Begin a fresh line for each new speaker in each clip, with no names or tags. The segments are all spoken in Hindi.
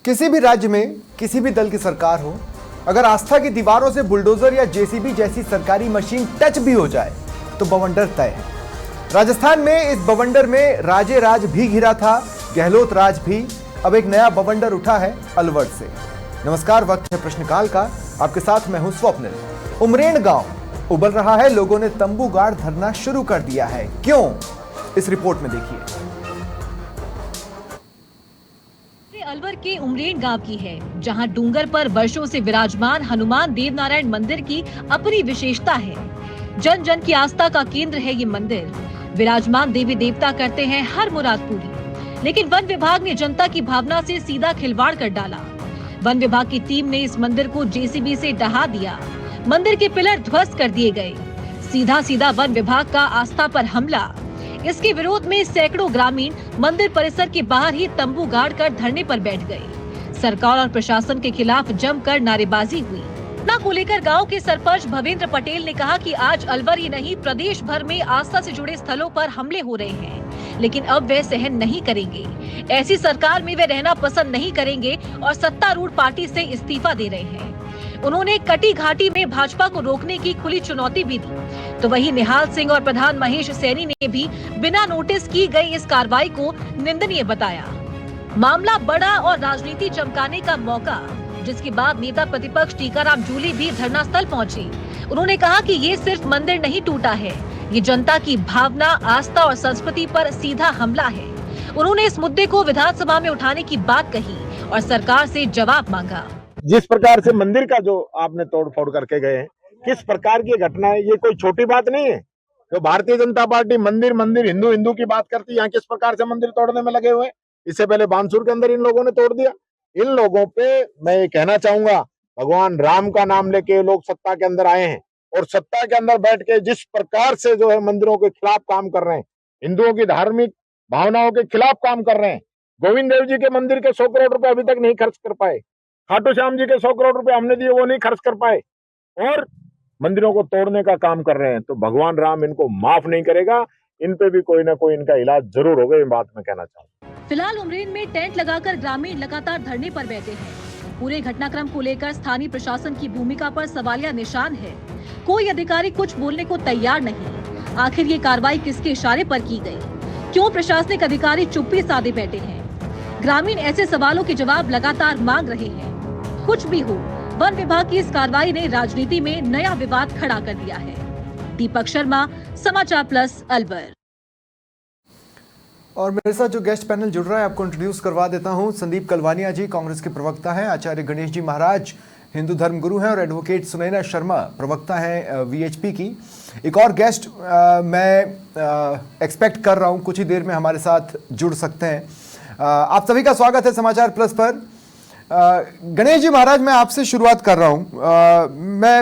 किसी भी राज्य में किसी भी दल की सरकार हो, अगर आस्था की दीवारों से बुलडोजर या जेसीबी जैसी सरकारी मशीन टच भी हो जाए तो बवंडर तय है। राजस्थान में इस बवंडर में राजे राज भी घिरा था, गहलोत राज भी। अब एक नया बवंडर उठा है अलवर से। नमस्कार, वक्त है प्रश्नकाल का। आपके साथ मैं हूं स्वप्निल। उमरेण गांव उबल रहा है, लोगों ने तंबू गाड़ धरना शुरू कर दिया है। क्यों, इस रिपोर्ट में देखिए।
अलवर के उमरेण गांव की है, जहां डूंगर पर वर्षों से विराजमान हनुमान देवनारायण मंदिर की अपनी विशेषता है। जन जन की आस्था का केंद्र है ये मंदिर। विराजमान देवी देवता करते हैं हर मुराद पूरी, लेकिन वन विभाग ने जनता की भावना से सीधा खिलवाड़ कर डाला। वन विभाग की टीम ने इस मंदिर को जेसीबी से ढहा दिया। मंदिर के पिलर ध्वस्त कर दिए गए। सीधा सीधा वन विभाग का आस्था पर हमला। इसके विरोध में सैकड़ों ग्रामीण मंदिर परिसर के बाहर ही तंबू गाड़ कर धरने पर बैठ गए। सरकार और प्रशासन के खिलाफ जमकर नारेबाजी हुई। घटना को लेकर गांव के सरपंच भवेंद्र पटेल ने कहा कि आज अलवर ही नहीं, प्रदेश भर में आस्था से जुड़े स्थलों पर हमले हो रहे हैं, लेकिन अब वे सहन नहीं करेंगे। ऐसी सरकार में वे रहना पसंद नहीं करेंगे और सत्तारूढ़ पार्टी से इस्तीफा दे रहे हैं। उन्होंने कटी घाटी में भाजपा को रोकने की खुली चुनौती भी दी। तो वहीं निहाल सिंह और प्रधान महेश सैनी ने भी बिना नोटिस की गई इस कार्रवाई को निंदनीय बताया। मामला बड़ा और राजनीति चमकाने का मौका, जिसके बाद नेता प्रतिपक्ष टीकाराम जूली भी धरना स्थल पहुंचे। उन्होंने कहा कि ये सिर्फ मंदिर नहीं टूटा है, ये जनता की भावना, आस्था और संस्कृति पर सीधा हमला है। उन्होंने इस मुद्दे को विधानसभा में उठाने की बात कही और सरकार से जवाब मांगा।
जिस प्रकार से मंदिर का जो आपने तोड़ फोड़ करके गए हैं, किस प्रकार की घटना है, ये कोई छोटी बात नहीं है। जो भारतीय जनता पार्टी मंदिर मंदिर हिंदू हिंदू की बात करती है, यहाँ किस प्रकार से मंदिर तोड़ने में लगे हुए हैं। इससे पहले बानसूर के अंदर इन लोगों ने तोड़ दिया। इन लोगों पे मैं ये कहना चाहूंगा, भगवान राम का नाम लेके लोग सत्ता के अंदर आए हैं और सत्ता के अंदर बैठ के जिस प्रकार से जो है मंदिरों के खिलाफ काम कर रहे हैं, हिंदुओं की धार्मिक भावनाओं के खिलाफ काम कर रहे हैं। गोविंद देव जी के मंदिर के 100 करोड़ रुपए अभी तक नहीं खर्च कर पाए। खाटू श्याम जी के 100 करोड़ रुपए हमने दिए, वो नहीं खर्च कर पाए और मंदिरों को तोड़ने का काम कर रहे हैं। तो भगवान राम इनको माफ नहीं करेगा। इन पे भी कोई ना कोई इनका इलाज जरूर होगा, ये बात मैं कहना चाहूँगा।
फिलहाल उमरेन में टेंट लगाकर ग्रामीण लगातार धरने पर बैठे हैं। पूरे घटनाक्रम को लेकर स्थानीय प्रशासन की भूमिका पर सवालिया निशान है। कोई अधिकारी कुछ बोलने को तैयार नहीं। आखिर ये कार्रवाई किसके इशारे पर की गई? क्यों प्रशासनिक अधिकारी चुप्पी साधे बैठे हैं? ग्रामीण ऐसे सवालों के जवाब लगातार मांग रहे हैं। कुछ भी हो, वन विभाग की इस कार्रवाई ने राजनीति में नया विवाद खड़ा कर दिया है। दीपक शर्मा, समाचार प्लस, अलवर।
और मेरे साथ जो गेस्ट पैनल जुड़ रहा है, आपको इंट्रोड्यूस करवा देता हूं। संदीप कलवानिया जी कांग्रेस के प्रवक्ता हैं, आचार्य गणेश जी महाराज हिंदू धर्म गुरु हैं और एडवोकेट सुनैना शर्मा प्रवक्ता हैं वीएचपी की। एक और गेस्ट मैं एक्सपेक्ट कर रहा हूं कुछ ही देर में हमारे साथ जुड़ सकते हैं। आप सभी का स्वागत है समाचार प्लस पर। गणेश जी महाराज, मैं आपसे शुरुआत कर रहा हूं। मैं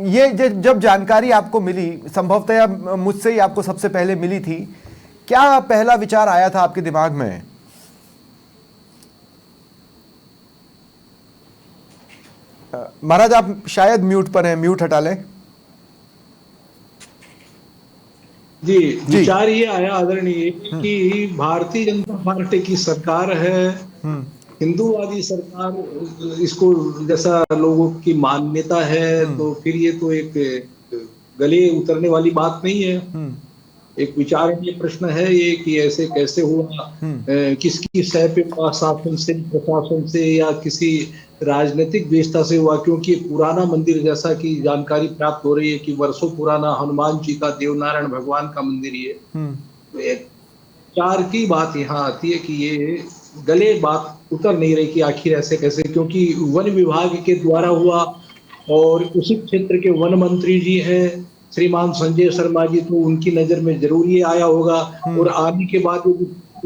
ये जब जानकारी आपको मिली, संभवतः मुझसे ही आपको सबसे पहले मिली थी, क्या पहला विचार आया था आपके दिमाग में? महाराज आप शायद म्यूट पर हैं, म्यूट हटा लें।
जी, विचार ये आया आदरणीय कि भारतीय जनता पार्टी की सरकार है, हिंदूवादी सरकार, इसको जैसा लोगों की मान्यता है, तो फिर ये तो एक गले उतरने वाली बात नहीं है। एक विचारणीय प्रश्न है ये कि ऐसे कैसे हुआ, किसकी सह पे शासन से, प्रशासन से या किसी राजनीतिक व्यवस्था से हुआ। क्योंकि पुराना मंदिर, जैसा कि जानकारी प्राप्त हो रही है कि वर्षों पुराना हनुमान जी का, देवनारायण भगवान का मंदिर ये। तो एक विचार की बात यहाँ आती है कि ये गले बात उतर नहीं रही कि आखिर ऐसे कैसे, क्योंकि वन विभाग के द्वारा हुआ और उसी क्षेत्र के वन मंत्री जी हैं श्रीमान संजय शर्मा जी, तो उनकी नजर में जरूर ये आया होगा। और आने के बाद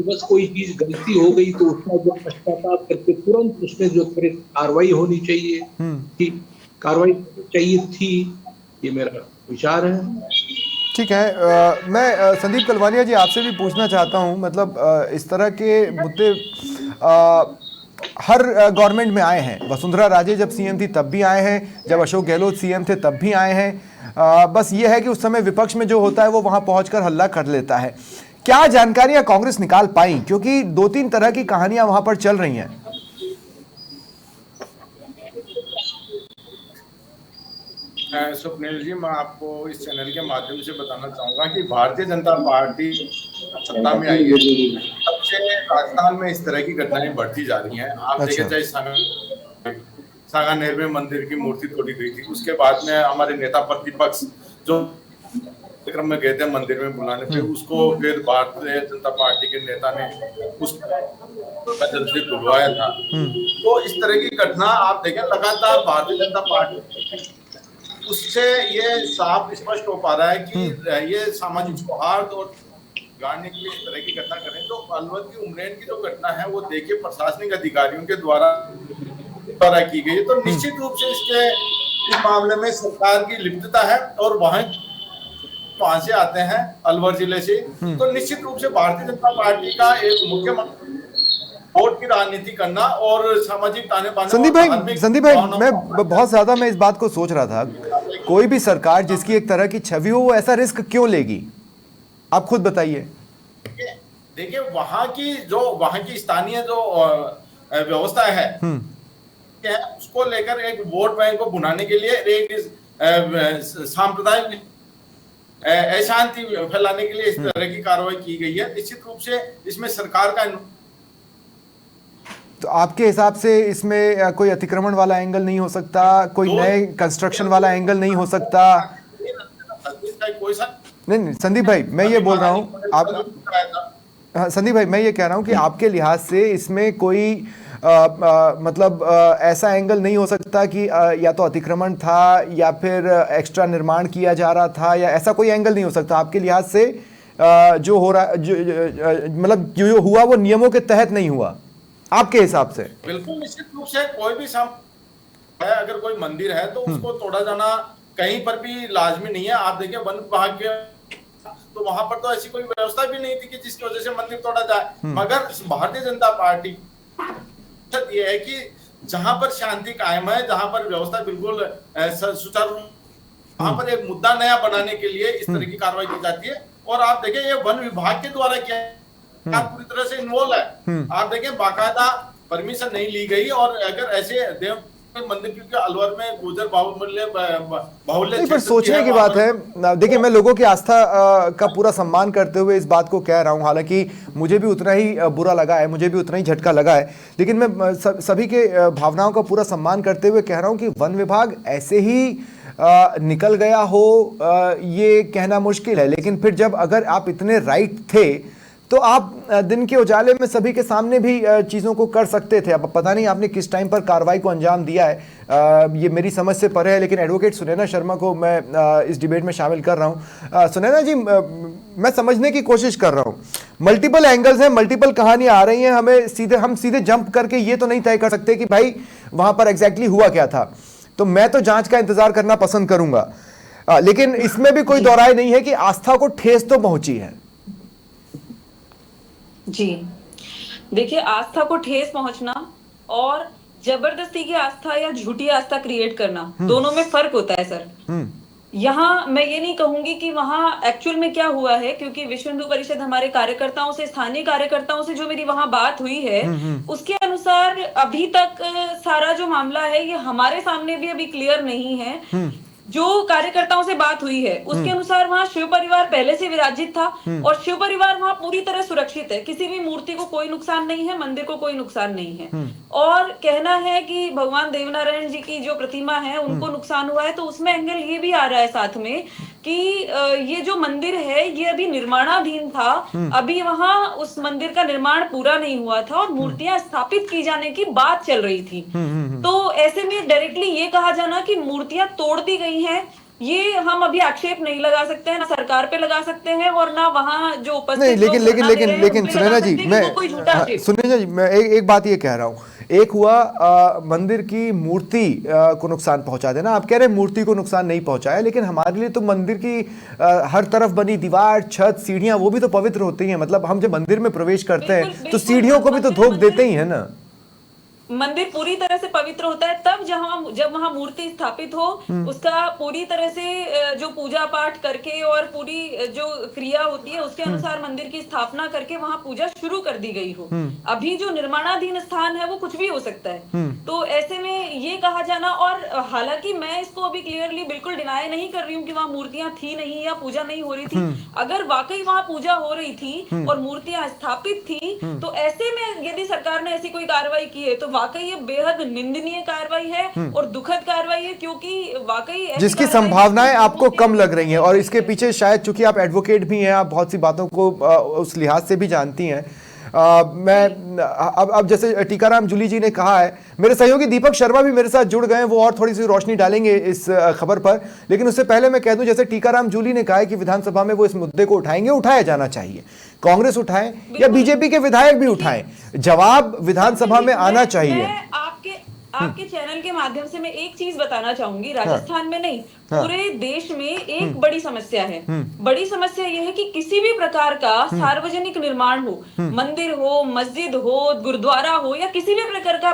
बस कोई चीज गलती हो गई तो उसका जो पश्चाताप करके तुरंत उसमें जो त्वरित कार्रवाई होनी चाहिए थी, कार्रवाई चाहिए थी, ये मेरा विचार है।
ठीक है। मैं संदीप कलवानिया जी आपसे भी पूछना चाहता हूं, मतलब इस तरह के मुद्दे हर गवर्नमेंट में आए हैं। वसुंधरा राजे जब सीएम थी तब भी आए हैं, जब अशोक गहलोत सीएम थे तब भी आए हैं। बस ये है कि उस समय विपक्ष में जो होता है वो वहां पहुंचकर हल्ला कर लेता है। क्या जानकारियां कांग्रेस निकाल पाई? क्योंकि 2-3 तरह की कहानियां वहां पर चल रही हैं।
स्वप्निल जी, मैं आपको इस चैनल के माध्यम से बताना चाहूंगा कि भारतीय जनता पार्टी सत्ता में आई है, तब से राजस्थान में इस तरह की घटनाएं बढ़ती जा रही हैं। आप
अच्छा।
देखें, चाहे सांगानेर में मंदिर की मूर्ति तोड़ी गई थी, उसके बाद में हमारे नेता प्रतिपक्ष जो कार्यक्रम में गए थे मंदिर में बुलाने पे, उसको फिर भारतीय जनता पार्टी के नेता ने उस बदल से बुलवाया था। तो इस तरह की घटना आप देखें लगातार भारतीय जनता पार्टी, उससे ये साफ स्पष्ट हो पा रहा है कि ये सामाजिक सौहार्द और गाड़ने के लिए इस तरह की घटना करें। तो अलवर की उमरेन की जो घटना है वो देखिए प्रशासनिक अधिकारियों के द्वारा की गई है, तो निश्चित रूप से इस मामले में सरकार की लिप्तता है। और वहां से आते हैं अलवर जिले से, तो निश्चित रूप से भारतीय जनता पार्टी का एक मुख्य वोट की राजनीति करना और सामाजिक ताने बाने।
संदीप भाई मैं बहुत ज्यादा मैं इस बात को सोच रहा था, कोई भी सरकार जिसकी एक तरह की छवि हो वो ऐसा रिस्क क्यों लेगी? आप खुद बताइए।
देखिए वहां की स्थानीय जो व्यवस्था है उसको लेकर एक वोट बैंक को बुनाने के लिए एक सांप्रदायिक अशांति फैलाने के लिए इस तरह की कार्रवाई की गई है। निश्चित रूप से इसमें सरकार का,
तो आपके हिसाब से इसमें कोई अतिक्रमण वाला एंगल नहीं हो सकता, कोई नए कंस्ट्रक्शन वाला एंगल नहीं हो सकता? नहीं संदीप भाई मैं ये बोल रहा हूँ, आप संदीप भाई मैं ये कह रहा हूँ कि आपके लिहाज से इसमें कोई मतलब ऐसा एंगल नहीं हो सकता कि या तो अतिक्रमण था या फिर एक्स्ट्रा निर्माण किया जा रहा था, या ऐसा कोई एंगल नहीं हो सकता आपके लिहाज से? जो हो रहा मतलब जो हुआ वो नियमों के तहत नहीं हुआ आपके हिसाब से?
बिल्कुल निश्चित रूप से कोई भी है, अगर कोई मंदिर है तो उसको तोड़ा जाना कहीं पर भी लाजमी नहीं है। आप देखिए वन विभाग के तो वहां पर तो ऐसी कोई व्यवस्था भी नहीं थी कि जिसकी वजह से मंदिर तोड़ा जाए, मगर भारतीय जनता पार्टी ये है कि जहां पर शांति कायम है, जहां पर व्यवस्था बिल्कुल सुचारू, वहां पर एक मुद्दा नया बनाने के लिए इस तरह की कार्रवाई की जाती है। और आप देखें ये वन विभाग के द्वारा किया पूरी तरह से इन्वॉल्व है। आप देखें बाकायदा परमिशन नहीं ली गई, और अगर ऐसे देव मंदिर, क्योंकि अलवर में गुजर बाहुल्य
पर सोचने की बात है। देखिए मैं लोगों की आस्था का पूरा सम्मान करते हुए इस बात को कह रहा हूं, हालांकि मुझे भी उतना ही बुरा लगा है, मुझे भी उतना ही झटका लगा है, लेकिन मैं सभी के भावनाओं का पूरा सम्मान करते हुए कह रहा हूं कि वन विभाग ऐसे ही निकल गया हो ये कहना मुश्किल है। लेकिन फिर जब अगर आप इतने राइट थे तो आप दिन के उजाले में सभी के सामने भी चीज़ों को कर सकते थे। अब पता नहीं आपने किस टाइम पर कार्रवाई को अंजाम दिया है, ये मेरी समझ से परे है, लेकिन एडवोकेट सुनैना शर्मा को मैं इस डिबेट में शामिल कर रहा हूँ। सुनैना जी मैं समझने की कोशिश कर रहा हूँ, मल्टीपल एंगल्स हैं, मल्टीपल कहानियाँ आ रही हैं, हम सीधे जंप करके ये तो नहीं तय कर सकते कि भाई वहाँ पर एग्जैक्टली हुआ क्या था। तो मैं तो जाँच का इंतजार करना पसंद करूँगा, लेकिन इसमें भी कोई दौराय नहीं है कि आस्था को ठेस तो पहुँची है।
जी देखिए, आस्था को ठेस पहुंचना और जबरदस्ती की आस्था या झूठी आस्था क्रिएट करना, दोनों में फर्क होता है सर। यहाँ मैं ये नहीं कहूंगी कि वहां एक्चुअल में क्या हुआ है, क्योंकि विश्व हिंदू परिषद हमारे कार्यकर्ताओं से, स्थानीय कार्यकर्ताओं से जो मेरी वहां बात हुई है उसके अनुसार अभी तक सारा जो मामला है ये हमारे सामने भी अभी क्लियर नहीं है। जो कार्यकर्ताओं से बात हुई है उसके अनुसार वहां शिव परिवार पहले से विराजित था और शिव परिवार वहां पूरी तरह सुरक्षित है, किसी भी मूर्ति को कोई नुकसान नहीं है, मंदिर को कोई नुकसान नहीं है। और कहना है कि भगवान देवनारायण जी की जो प्रतिमा है उनको नुकसान हुआ है, तो उसमें एंगल ये भी आ रहा है साथ में कि ये जो मंदिर है ये अभी निर्माणाधीन था, अभी वहां उस मंदिर का निर्माण पूरा नहीं हुआ था और मूर्तियां स्थापित की जाने की बात चल रही थी। तो ऐसे में डायरेक्टली ये कहा जाना कि मूर्तियां तोड़ दी गई हैं, ये हम अभी आक्षेप नहीं लगा सकते हैं, ना सरकार पे लगा सकते हैं और ना वहां जो उपस्थित
नहीं। लेकिन सुनैना जी मैं सुनैना जी मैं एक बात ये कह रहा हूँ, एक हुआ मंदिर की मूर्ति को नुकसान पहुंचा देना, आप कह रहे हैं मूर्ति को नुकसान नहीं पहुंचाया, लेकिन हमारे लिए तो मंदिर की हर तरफ बनी दीवार, छत, सीढ़ियां वो भी तो पवित्र होती हैं। मतलब हम जब मंदिर में प्रवेश करते हैं तो सीढ़ियों को भी तो धोख देते ही है ना।
मंदिर पूरी तरह से पवित्र होता है तब जब वहां मूर्ति स्थापित हो, उसका पूरी तरह से जो पूजा पाठ करके और पूरी जो क्रिया होती है उसके अनुसार मंदिर की स्थापना करके वहां पूजा शुरू कर दी गई हो। अभी जो निर्माणाधीन स्थान है वो कुछ भी हो सकता है। तो ऐसे में ये कहा जाना, और हालांकि मैं इसको अभी क्लियरली बिल्कुल डिनाई नहीं कर रही हूँ कि वहां मूर्तियां थी नहीं या पूजा नहीं हो रही थी। अगर वाकई वहां पूजा हो रही थी और मूर्तियां स्थापित थी, तो ऐसे में यदि सरकार ने ऐसी कोई कार्रवाई की है तो वाकई ये बेहद निंदनीय कार्रवाई है और दुखद कार्रवाई है, क्योंकि वाकई
जिसकी संभावनाएं आपको कम लग रही हैं। और इसके पीछे शायद, चूंकि आप एडवोकेट भी हैं, आप बहुत सी बातों को उस लिहाज से भी जानती हैं। मैं अब जैसे टीकाराम जूली जी ने कहा है, मेरे सहयोगी दीपक शर्मा भी मेरे साथ जुड़ गए हैं, वो और थोड़ी सी रोशनी डालेंगे इस खबर पर। लेकिन उससे पहले मैं कह दूं, जैसे टीकाराम जूली ने कहा है कि विधानसभा में वो इस मुद्दे को उठाएंगे, उठाया जाना चाहिए। कांग्रेस उठाए या बीजेपी के विधायक भी उठाएं, जवाब विधानसभा में आना चाहिए।
आपके चैनल के माध्यम से मैं एक चीज बताना चाहूंगी, राजस्थान में नहीं पूरे देश में एक बड़ी समस्या है। बड़ी समस्या यह है कि किसी भी प्रकार का सार्वजनिक निर्माण हो, मंदिर हो, मस्जिद हो, गुरुद्वारा हो या किसी भी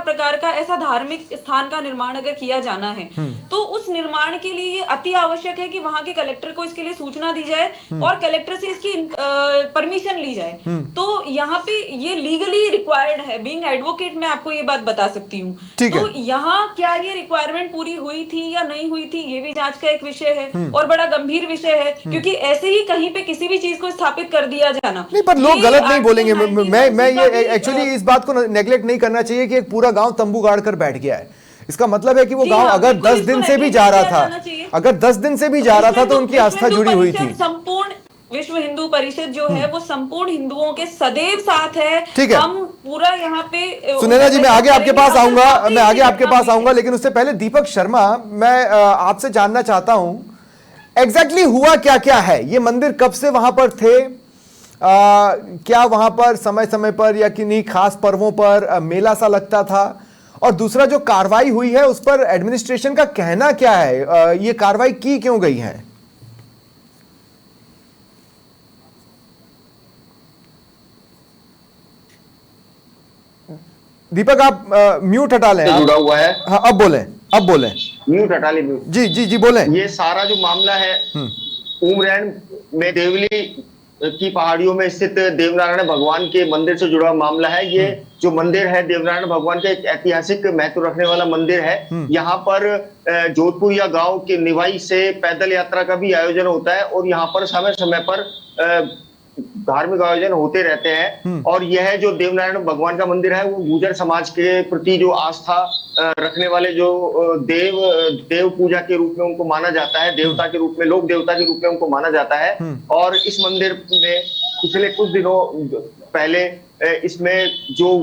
प्रकार का ऐसा धार्मिक स्थान का निर्माण अगर किया जाना है तो उस निर्माण के लिए ये अति आवश्यक है कि वहां के कलेक्टर को इसके लिए सूचना दी जाए और कलेक्टर से इसकी परमिशन ली जाए। तो यहाँ पे ये लीगली रिक्वायर्ड है। बीइंग एडवोकेट मैं आपको ये बात बता सकती हूँ। तो यहाँ क्या ये रिक्वायरमेंट पूरी हुई थी या नहीं हुई थी, ये भी जांच का एक विषय है और बड़ा गंभीर विषय है, क्योंकि ऐसे ही कहीं पे किसी भी चीज को स्थापित कर दिया जाना
नहीं, पर लोग गलत नहीं बोलेंगे। मैं ये एक्चुअली इस बात को नेग्लेक्ट नहीं करना चाहिए कि एक पूरा गांव तंबू गाड़ कर बैठ गया है। इसका मतलब है कि वो गांव अगर 10 दिन से भी जा रहा था, अगर 10 दिन से भी जा रहा था तो उनकी आस्था जुड़ी हुई थी।
संपूर्ण विश्व हिंदू परिषद जो है वो संपूर्ण हिंदुओं के सदैव साथ है।
ठीक है,
हम पूरा यहाँ पे
सुनैना जी, मैं आगे आपके पास आऊंगा, लेकिन उससे पहले दीपक शर्मा, मैं आपसे जानना चाहता हूं एग्जैक्टली हुआ क्या क्या है। ये मंदिर कब से वहां पर थे? क्या वहां पर समय समय पर या किन्हीं खास पर्वों पर मेला सा लगता था? और दूसरा, जो कार्रवाई हुई है उस पर एडमिनिस्ट्रेशन का कहना क्या है? ये कार्रवाई की क्यों गई है? दीपक, आप म्यूट हटा लें।
जुड़ा हुआ है।
हाँ, अब बोलें।
म्यूट हटा ली।
जी बोलें।
ये सारा जो मामला है उमरैन में देवली की पहाड़ियों में स्थित देवनारायण भगवान के मंदिर से जुड़ा मामला है। ये जो मंदिर है देवनारायण भगवान का एक ऐतिहासिक महत्व रखने वाला मंदिर है। यहाँ पर जोधपुर या गांव के निवाई से पैदल यात्रा का भी आयोजन होता है और यहाँ पर समय समय पर धार्मिक आयोजन होते रहते हैं। और यह जो देवनारायण भगवान का मंदिर है वो गुर्जर समाज के प्रति जो आस्था रखने वाले जो देव पूजा के रूप में उनको माना जाता है, देवता के रूप में, लोक देवता के रूप में उनको माना जाता है। और इस मंदिर में पिछले कुछ दिनों पहले इसमें जो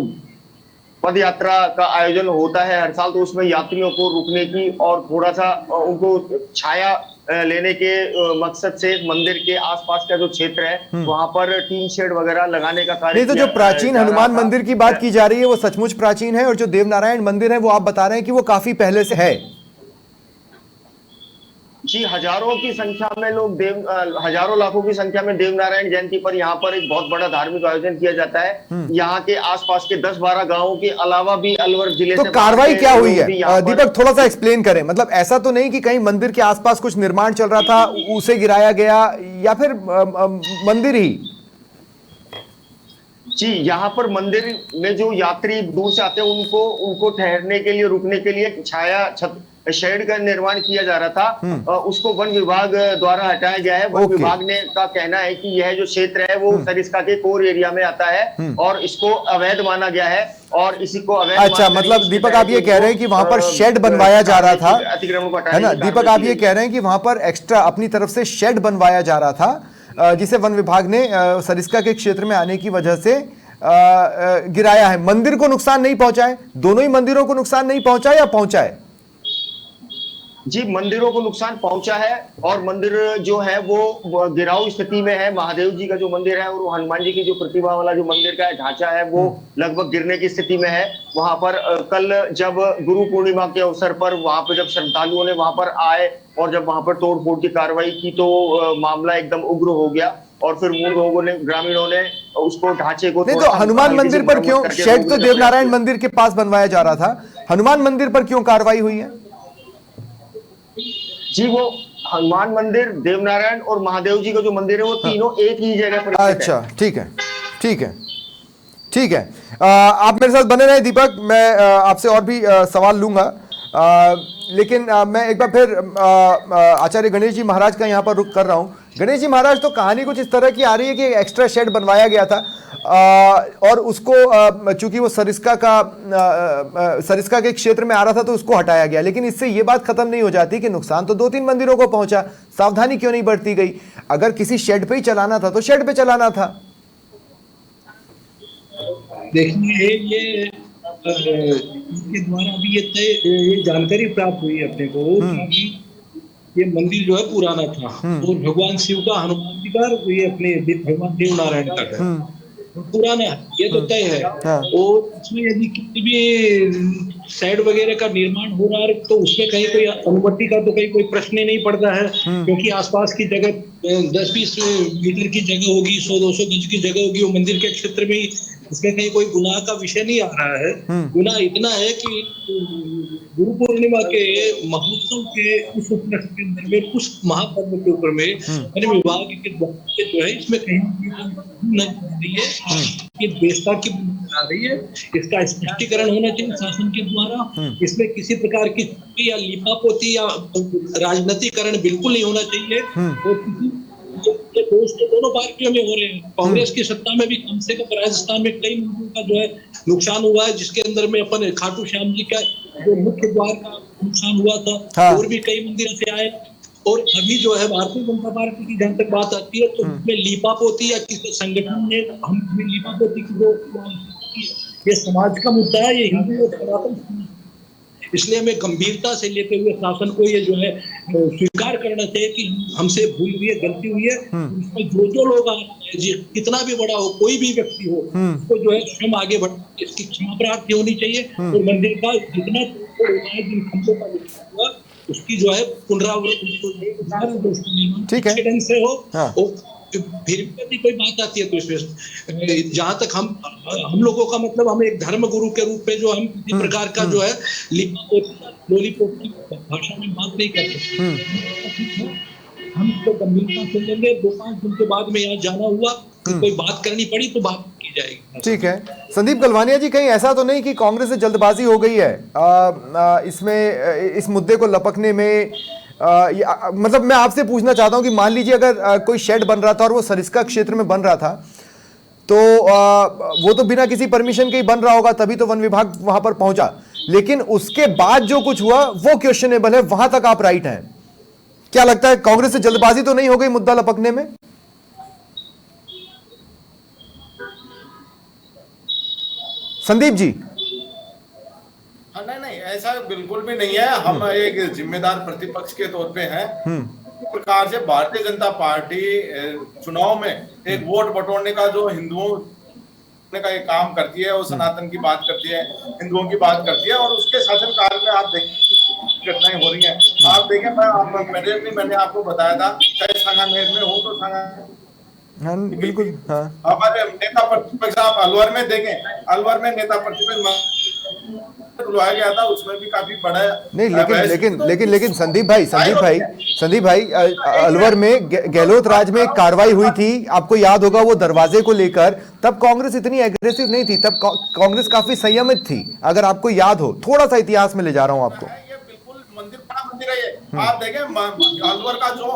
पद यात्रा का आयोजन होता है हर साल, तो उसमें यात्रियों को रुकने की और थोड़ा सा उनको छाया लेने के मकसद से मंदिर के आसपास का जो क्षेत्र है वहां पर टीन शेड वगैरह लगाने का कार्य।
नहीं, तो जो प्राचीन हनुमान मंदिर की बात की जा रही है वो सचमुच प्राचीन है, और जो देवनारायण मंदिर है वो आप बता रहे हैं कि वो काफी पहले से है।
जी, हजारों की संख्या में लोग हजारों लाखों की संख्या में देवनारायण जयंती पर यहाँ पर एक बहुत बड़ा धार्मिक आयोजन किया जाता है। यहाँ के आसपास के 10-12 गांवों के अलावा भी अलवर जिले
तो
से
कार्रवाई क्या हुई है? दीपक, थोड़ा सा एक्सप्लेन करें। मतलब ऐसा तो नहीं कि कहीं मंदिर के आसपास कुछ निर्माण चल रहा था, उसे गिराया गया, या फिर मंदिर ही?
जी, यहाँ पर मंदिर में जो यात्री दूर से आते हैं उनको ठहरने के लिए, रुकने के लिए छाया छत शेड का निर्माण किया जा रहा था। उसको वन विभाग द्वारा हटाया गया है। वन विभाग ने का कहना है कि यह जो क्षेत्र है वो सरिस्का के कोर एरिया में आता है और इसको अवैध माना गया है और इसी को अवैध।
अच्छा, मतलब दीपक आप ये कह रहे हैं कि वहां पर शेड बनवाया जा रहा था, है ना? दीपक आप ये कह रहे हैं कि वहां पर एक्स्ट्रा अपनी तरफ से शेड बनवाया जा रहा था, जिसे वन विभाग ने सरिस्का के क्षेत्र में आने की वजह से गिराया है। मंदिर को नुकसान नहीं पहुंचाए? दोनों ही मंदिरों को नुकसान नहीं पहुंचा या पहुंचा है?
जी, मंदिरों को नुकसान पहुंचा है और मंदिर जो है वो गिराऊ स्थिति में है। महादेव जी का जो मंदिर है और हनुमान जी की जो प्रतिमा वाला जो मंदिर का ढांचा है वो लगभग गिरने की स्थिति में है। वहां पर कल जब गुरु पूर्णिमा के अवसर पर वहां पर जब श्रद्धालुओं ने वहां पर आए और जब वहां पर तोड़फोड़ की कार्रवाई की तो मामला एकदम उग्र हो गया और फिर मूल लोगों ने, ग्रामीणों ने उसको ढांचे को
नहीं तो
थोड़ा सा
हनुमान
हल्के से
मंदिर पर
मरम्मत
क्यों,
करके
शेड
लोगों
तो
ने
देवनारायण मंदिर के पास बनवाया जा रहा था, हनुमान मंदिर पर क्यों कार्रवाई हुई है?
जी वो हनुमान मंदिर, देवनारायण और महादेव जी का जो मंदिर है वो तीनों एक ही जगह पर स्थित है।
अच्छा ठीक है, ठीक है, ठीक है। आप मेरे साथ बने रहे दीपक, मैं आपसे और भी सवाल लूंगा, लेकिन मैं एक बार फिर आचार्य गणेश जी महाराज का यहाँ पर रुख कर रहा हूँ। गणेश जी महाराज, तो कहानी कुछ इस तरह की आ रही है कि एक्स्ट्रा शेड बनवाया गया था और उसको चूंकि वो सरिस्का के क्षेत्र में आ रहा था तो उसको हटाया गया, लेकिन इससे ये बात खत्म नहीं हो जाती कि नुकसान तो 2-3 मंदिरों को पहुंचा, सावधानी क्यों नहीं बरती गई? अगर किसी शेड पे ही चलाना था तो शेड पे चलाना था।
देखिए ये इनके द्वारा अभी ये जानकारी प्राप्त हुई है अपने को कि ये मंदिर जो है पुराना था और भगवान शिव का, हनुमान जी का, ये अपने भगवान देव नारायण का है, पुराना है, ये तो तय है। और इसमें यदि किसी भी साइड वगैरह का निर्माण हो रहा है तो उसमें कहीं कोई अनुमति का तो कहीं कोई प्रश्न ही नहीं पड़ता है, क्योंकि आसपास की जगह 10-20 मीटर की जगह होगी, 100-200 गज की जगह होगी, वो मंदिर के क्षेत्र में ही, इसमें कहीं कोई गुनाह का विषय नहीं आ रहा है। गुनाह इतना है कि गुरु पूर्णिमा के महोत्सव के उस उपलक्ष्य के अंदर में, उस महापर्व के ऊपर में वन विभाग के जो है इसमें कहीं नहीं है, ये बेस्ता की बना रही है, इसका स्पष्टीकरण होना चाहिए शासन के द्वारा। इसमें किसी प्रकार की या लीपापोती या राजनीतिकरण बिल्कुल नहीं होना चाहिए। और किसी ये दोष तो दोनों पार्टियों में हो रहे हैं। कांग्रेस की सत्ता में भी कम से कम राजस्थान में कई मंदिरों का जो है नुकसान हुआ है, जिसके अंदर में अपन खाटू श्याम जी का जो मुख्य द्वार का नुकसान हुआ था, और भी कई मंदिर से आए। और अभी जो है भारतीय जनता पार्टी की जहां तक बात आती है तो उसमें लीपापोती या किसी संगठन ने हम लीपापोती की जो ये समाज का मुद्दा है, ये हिंदू और सनातन, इसलिए हमें गंभीरता से लेते हुए शासन को ये जो है स्वीकार करना चाहिए कि हमसे भूल हुई है, गलती हुई है। इसमें जो लोग आ रहे हैं, कितना भी बड़ा हो, कोई भी व्यक्ति हो, उसको जो है स्वयं आगे बढ़, इसकी क्षमा प्रार्थी होनी चाहिए। और मंदिर का जितना जिन खंभों का हुआ उसकी जो है पुनरावृत्ति ढंग से हो। फिर भी कोई बात आती है तो इसमें जहां तक हम लोगों का मतलब, हम एक धर्म गुरु के रूप में जो हम किसी प्रकार का जो है लोलीपोप की भाषा में बात नहीं कर सकते। हम इसको गंभीरता से लेंगे। 2-5 दिन के बाद में यहाँ जाना हुआ, कोई बात करनी पड़ी तो बात की जाएगी।
ठीक है। संदीप कलवानिया जी, कहीं ऐसा तो नहीं कि कांग्रेस से जल्दबाजी हो गई है इसमें, इस मुद्दे को लपकने में? मतलब मैं आपसे पूछना चाहता हूं कि मान लीजिए अगर कोई शेड बन रहा था और वो सरिस्का क्षेत्र में बन रहा था, तो वो तो बिना किसी परमिशन के ही बन रहा होगा, तभी तो वन विभाग वहां पर पहुंचा। लेकिन उसके बाद जो कुछ हुआ वो क्वेश्चनेबल है, वहां तक आप राइट हैं। क्या लगता है, कांग्रेस से जल्दबाजी तो नहीं हो गई मुद्दा लपकने में? संदीप जी।
नहीं, ऐसा बिल्कुल भी नहीं है। हम एक जिम्मेदार प्रतिपक्ष के तौर पे हैं। इस प्रकार से भारतीय जनता पार्टी चुनाव में एक वोट बटोरने का जो हिंदुओं का एक काम करती है, वो सनातन की बात करती है, हिंदुओं की बात करती है, और उसके शासनकाल में आप देखिए घटनाएं हो रही हैं। आप देखें, मैंने आपको बताया था, चाहे सांगानेर में हो तो
बिल्कुल।
हमारे नेता प्रतिपक्ष आप अलवर में देखें, अलवर में नेता प्रतिपक्ष बुलाया गया था, उसमें भी काफी बड़ा
नहीं, लेकिन संदीप भाई अलवर में गहलोत राज में एक कार्रवाई हुई थी, आपको याद होगा, वो दरवाजे को लेकर। तब कांग्रेस इतनी एग्रेसिव नहीं थी, तब कांग्रेस काफी संयमित थी, अगर आपको याद हो। थोड़ा सा इतिहास में ले जा रहा हूं आपको।
मंदिर है ये। आप देखें अलवर का जो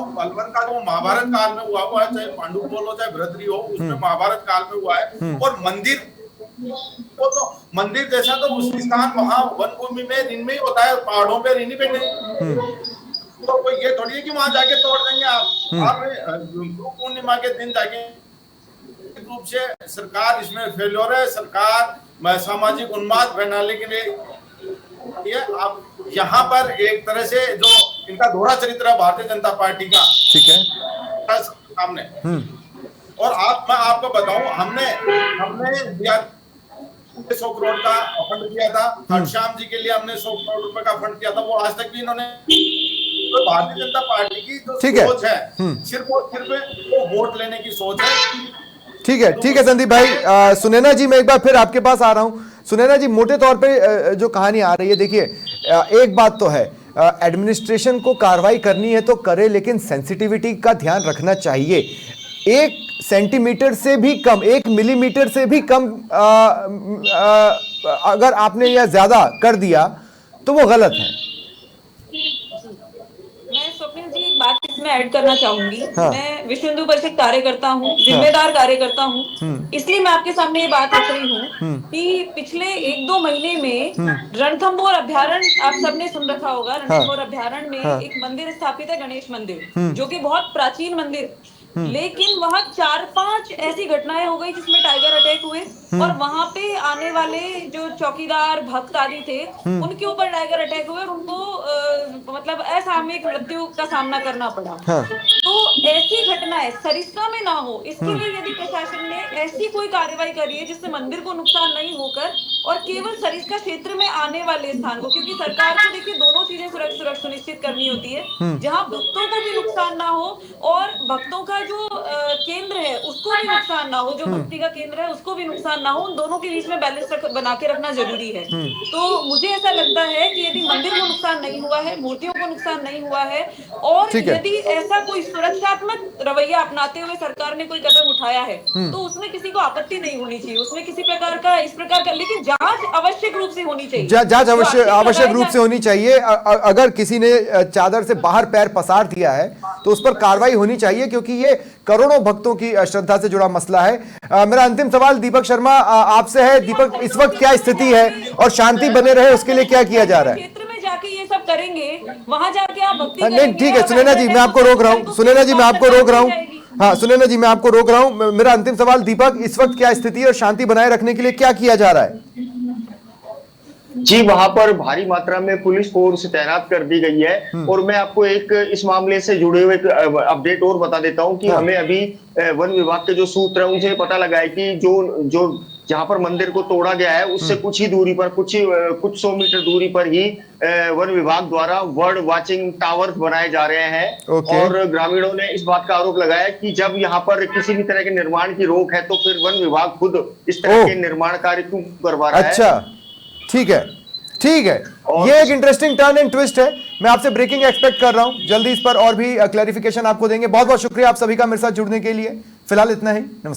महाभारत काल में हुआ है, चाहे पांडुपुल हो चाहे भद्री हो, उसमें महाभारत काल में हुआ है। और मंदिर जैसा तो उस स्थान वहां वन भूमि में ऋण में ही होता है, पहाड़ों पे ऋणी पे नहीं। तो कोई ये थोड़ी है कि वहां जाके तोड़ देंगे आप गुरु पूर्णिमा के दिन जाके रूप से सरकार इसमें फेल्योर है। सरकार सामाजिक उन्माद बनाने के लिए आप यहाँ पर एक तरह से जो इनका दोहरा चरित्र है भारतीय जनता पार्टी का,
ठीक है,
सामने। और मैं आपको बताऊं, हमने दिया 100 करोड़ का फंड दिया था, श्याम जी के लिए हमने 100 करोड़ रुपए का फंड दिया था, वो आज तक भी इन्होंने तो भारतीय जनता पार्टी की जो
ठीक है।
सोच है सिर्फ वो वोट लेने की सोच है।
ठीक है संदीप भाई। सुनैना जी, मैं एक बार फिर आपके पास आ रहा हूं। सुनैना जी, मोटे तौर पे जो कहानी आ रही है, देखिए एक बात तो है, एडमिनिस्ट्रेशन को कार्रवाई करनी है तो करे, लेकिन सेंसिटिविटी का ध्यान रखना चाहिए। 1 सेंटीमीटर से भी कम, 1 मिलीमीटर से भी कम अगर आपने या ज्यादा कर दिया तो वो गलत है।
मैं स्वप्निल जी एक बात इसमें ऐड करना चाहूंगी।
हाँ।
मैं विश्व हिंदू परिषद कार्यकर्ता हूँ, जिम्मेदार कार्यकर्ता हूँ, इसलिए मैं आपके सामने ये बात रख रही हूँ कि पिछले 1-2 महीने में रणथंभौर अभ्यारण्य, आप सबने सुन रखा होगा, रणथंभौर अभ्यारण्य में एक मंदिर स्थापित है, गणेश मंदिर, जो कि बहुत प्राचीन मंदिर, लेकिन वहां 4-5 ऐसी घटनाएं हो गई जिसमें टाइगर अटैक हुए और वहां पे आने वाले जो चौकीदार भक्त आदि थे उनके ऊपर टाइगर अटैक हुए और उनको मतलब असामयिक मृत्यु का सामना करना पड़ा। तो ऐसी घटनाएं सरिस्का में ना हो, इसके लिए यदि प्रशासन ने ऐसी कोई कार्रवाई करी है जिससे मंदिर को नुकसान नहीं होकर और केवल सरिस्का क्षेत्र में आने वाले स्थान को, क्योंकि सरकार को देखिए दोनों चीजें सुनिश्चित करनी होती है, जहां भक्तों को भी नुकसान ना हो और भक्तों का जो केंद्र है उसको भी नुकसान ना हो, जो भक्ति का केंद्र है उसको भी नुकसान ना हो, उन दोनों के बीच में बैलेंस बना के रखना जरूरी है। तो मुझे ऐसा लगता है कि यदि मंदिर को नुकसान नहीं हुआ है, मूर्तियों को नुकसान नहीं हुआ है और यदि ऐसा कोई सुरक्षात्मक रवैया अपनाते हुए सरकार ने कोई कदम उठाया है तो उसमें किसी को आपत्ति नहीं होनी चाहिए, उसमें किसी प्रकार का इस प्रकार का, लेकिन जांच आवश्यक रूप से होनी चाहिए।
जांच आवश्यक रूप से होनी चाहिए। अगर किसी ने चादर से बाहर पैर पसार दिया है तो उस पर कार्रवाई होनी चाहिए, क्योंकि ये करोड़ों भक्तों की श्रद्धा से जुड़ा मसला है। मेरा अंतिम सवाल दीपक शर्मा आपसे है। दीपक, इस वक्त क्या स्थिति है और शांति बने रहे उसके लिए क्या किया जा रहा है?
क्षेत्र में जाके ये सब करेंगे, वहां जाके आप भक्ति
नहीं, ठीक है सुनैना जी, मैं आपको रोक रहा हूँ। सुनैना जी, मैं आपको रोक रहा हूँ। हाँ सुनैना जी, मैं आपको रोक रहा हूँ। मेरा अंतिम सवाल, दीपक, इस वक्त क्या स्थिति और शांति बनाए रखने के लिए क्या किया जा रहा है?
जी, वहां पर भारी मात्रा में पुलिस फोर्स तैनात कर दी गई है और मैं आपको एक इस मामले से जुड़े हुए अपडेट और बता देता हूं कि हमें अभी वन विभाग के जो सूत्र है उनसे पता लगा है कि जो जहां पर मंदिर को तोड़ा गया है उससे कुछ ही दूरी पर, कुछ 100 मीटर दूरी पर ही वन विभाग द्वारा बर्ड वाचिंग टावर बनाए जा रहे हैं। और ग्रामीणों ने इस बात का आरोप लगाया कि जब यहाँ पर किसी भी तरह के निर्माण की रोक है तो फिर वन विभाग खुद इस तरह के निर्माण कार्य क्यों करवा रहा है।
अच्छा, ठीक है। ये एक इंटरेस्टिंग टर्न एंड ट्विस्ट है। मैं आपसे ब्रेकिंग एक्सपेक्ट कर रहा हूं, जल्दी इस पर और भी क्लैरिफिकेशन आपको देंगे। बहुत बहुत शुक्रिया आप सभी का मेरे साथ जुड़ने के लिए। फिलहाल इतना ही, नमस्कार।